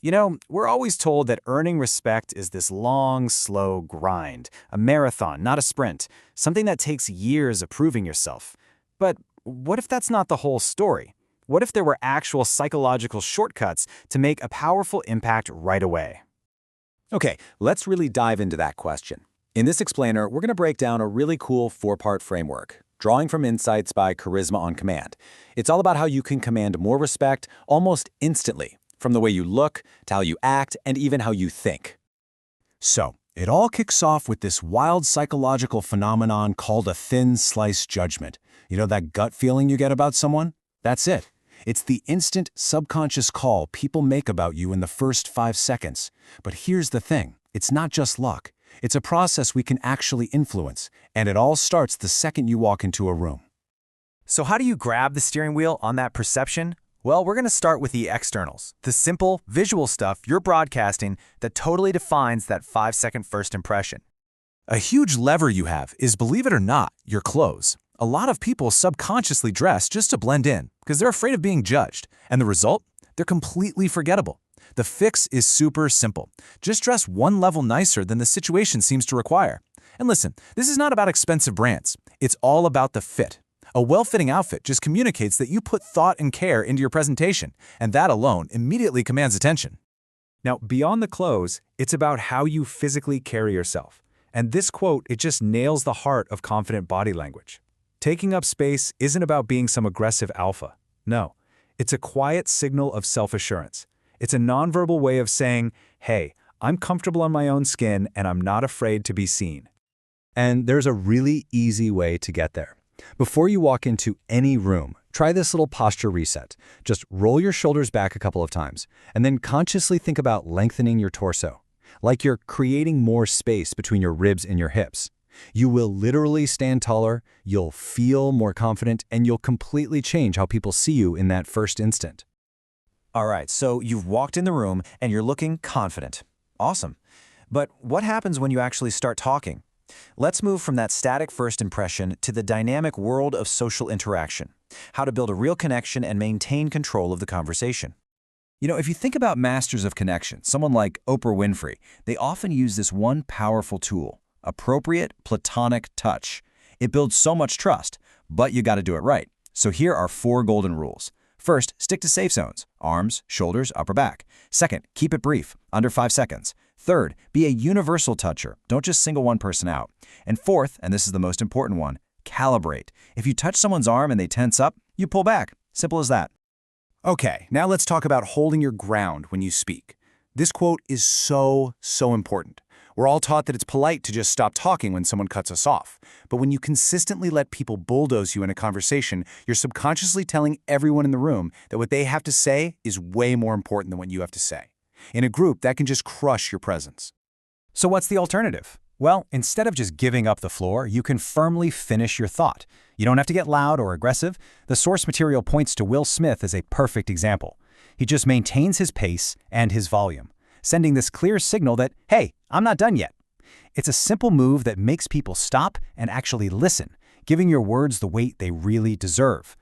We're always told that earning respect is this long, slow grind, a marathon, not a sprint, something that takes years of proving yourself. But what if that's not the whole story? What if there were actual psychological shortcuts to make a powerful impact right away? Okay, let's really dive into that question. In this explainer, we're going to break down a really cool four-part framework, drawing from insights by Charisma on Command. It's all about how you can command more respect almost instantly, from the way you look to how you act and even how you think. So, it all kicks off with this wild psychological phenomenon called a thin slice judgment. You know that gut feeling you get about someone? That's it. It's the instant subconscious call people make about you in the first 5 seconds. But here's the thing, it's not just luck. It's a process we can actually influence, and it all starts the second you walk into a room. So how do you grab the steering wheel on that perception? Well, we're going to start with the externals, the simple, visual stuff you're broadcasting that totally defines that 5-second first impression. A huge lever you have is, believe it or not, your clothes. A lot of people subconsciously dress just to blend in because they're afraid of being judged. And the result? They're completely forgettable. The fix is super simple. Just dress one level nicer than the situation seems to require. And listen, this is not about expensive brands. It's all about the fit. A well-fitting outfit just communicates that you put thought and care into your presentation, and that alone immediately commands attention. Now, beyond the clothes, it's about how you physically carry yourself. And this quote, it just nails the heart of confident body language. Taking up space isn't about being some aggressive alpha. No, it's a quiet signal of self-assurance. It's a nonverbal way of saying, hey, I'm comfortable on my own skin and I'm not afraid to be seen. And there's a really easy way to get there. Before you walk into any room, try this little posture reset. Just roll your shoulders back a couple of times, and then consciously think about lengthening your torso, like you're creating more space between your ribs and your hips. You will literally stand taller, you'll feel more confident, and you'll completely change how people see you in that first instant. All right, so you've walked in the room and you're looking confident. Awesome. But what happens when you actually start talking? Let's move from that static first impression to the dynamic world of social interaction, how to build a real connection and maintain control of the conversation. If you think about masters of connection, someone like Oprah Winfrey, they often use this one powerful tool, appropriate platonic touch. It builds so much trust, but you got to do it right. So here are 4 golden rules. First, stick to safe zones, arms, shoulders, upper back. Second, keep it brief, under 5 seconds. Third, be a universal toucher. Don't just single one person out. And fourth, and this is the most important one, calibrate. If you touch someone's arm and they tense up, you pull back. Simple as that. Okay, now let's talk about holding your ground when you speak. This quote is so important. We're all taught that it's polite to just stop talking when someone cuts us off. But when you consistently let people bulldoze you in a conversation, you're subconsciously telling everyone in the room that what they have to say is way more important than what you have to say. In a group, that can just crush your presence. So what's the alternative? Well, instead of just giving up the floor, you can firmly finish your thought. You don't have to get loud or aggressive. The source material points to Will Smith as a perfect example. He just maintains his pace and his volume, sending this clear signal that, hey, I'm not done yet. It's a simple move that makes people stop and actually listen, giving your words the weight they really deserve.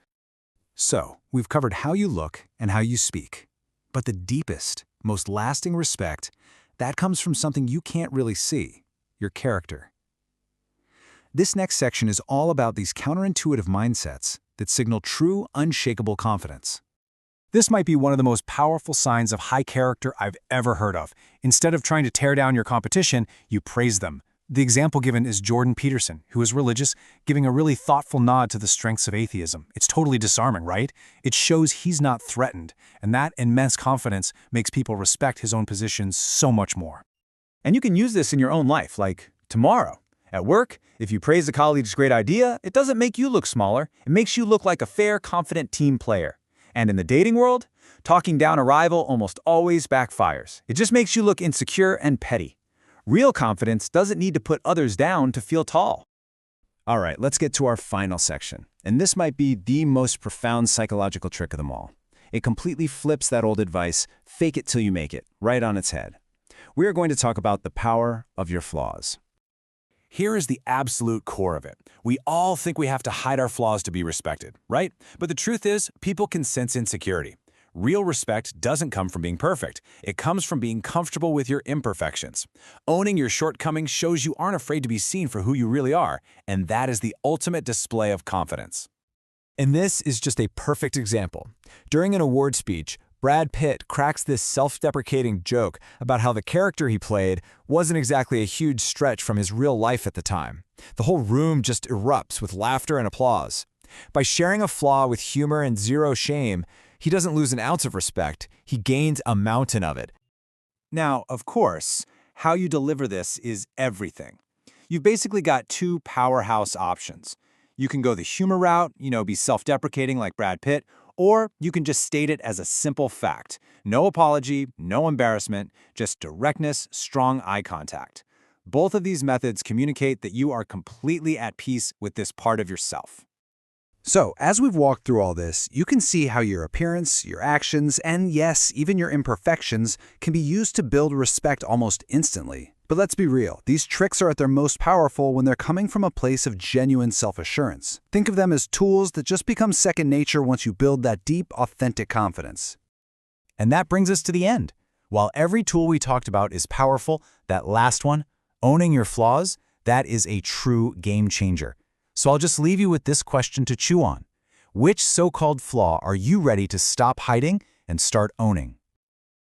So, we've covered how you look and how you speak. But the deepest, most lasting respect, that comes from something you can't really see, your character. This next section is all about these counterintuitive mindsets that signal true, unshakable confidence. This might be one of the most powerful signs of high character I've ever heard of. Instead of trying to tear down your competition, you praise them. The example given is Jordan Peterson, who is religious, giving a really thoughtful nod to the strengths of atheism. It's totally disarming, right? It shows he's not threatened, and that immense confidence makes people respect his own position so much more. And you can use this in your own life, like tomorrow. At work, if you praise a colleague's great idea, it doesn't make you look smaller. It makes you look like a fair, confident team player. And in the dating world, talking down a rival almost always backfires. It just makes you look insecure and petty. Real confidence doesn't need to put others down to feel tall. All right, let's get to our final section. And this might be the most profound psychological trick of them all. It completely flips that old advice, fake it till you make it, right on its head. We are going to talk about the power of your flaws. Here is the absolute core of it. We all think we have to hide our flaws to be respected, right? But the truth is, people can sense insecurity. Real respect doesn't come from being perfect. It comes from being comfortable with your imperfections. Owning your shortcomings shows you aren't afraid to be seen for who you really are, and that is the ultimate display of confidence. And this is just a perfect example. During an award speech, Brad Pitt cracks this self-deprecating joke about how the character he played wasn't exactly a huge stretch from his real life at the time. The whole room just erupts with laughter and applause. By sharing a flaw with humor and zero shame, he doesn't lose an ounce of respect, he gains a mountain of it. Now, of course, how you deliver this is everything. You've basically got two powerhouse options. You can go the humor route, be self-deprecating like Brad Pitt, or you can just state it as a simple fact. No apology, no embarrassment, just directness, strong eye contact. Both of these methods communicate that you are completely at peace with this part of yourself. So, as we've walked through all this, you can see how your appearance, your actions, and yes, even your imperfections can be used to build respect almost instantly. But let's be real, these tricks are at their most powerful when they're coming from a place of genuine self-assurance. Think of them as tools that just become second nature once you build that deep, authentic confidence. And that brings us to the end. While every tool we talked about is powerful, that last one, owning your flaws, that is a true game changer. So I'll just leave you with this question to chew on. Which so-called flaw are you ready to stop hiding and start owning?